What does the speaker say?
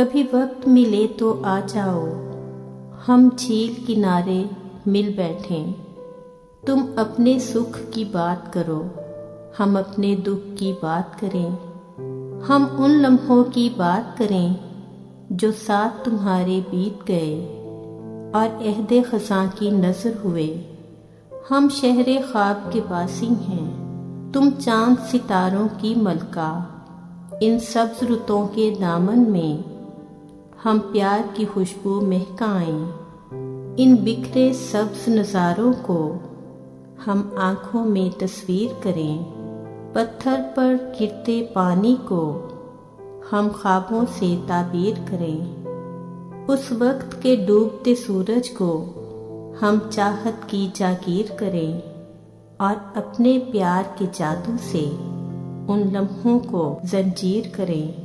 کبھی وقت ملے تو آ جاؤ، ہم جھیل کنارے مل بیٹھیں، تم اپنے سکھ کی بات کرو، ہم اپنے دکھ کی بات کریں، ہم ان لمحوں کی بات کریں جو ساتھ تمہارے بیت گئے اور عہد خزاں کی نظر ہوئے۔ ہم شہر خواب کے باسی ہیں، تم چاند ستاروں کی ملکہ، ان سبز رتوں کے دامن میں ہم پیار کی خوشبو مہکائیں، ان بکھرے سبز نظاروں کو ہم آنکھوں میں تصویر کریں، پتھر پر گرتے پانی کو ہم خوابوں سے تعبیر کریں، اس وقت کے ڈوبتے سورج کو ہم چاہت کی جاگیر کریں اور اپنے پیار کے جادو سے ان لمحوں کو زنجیر کریں۔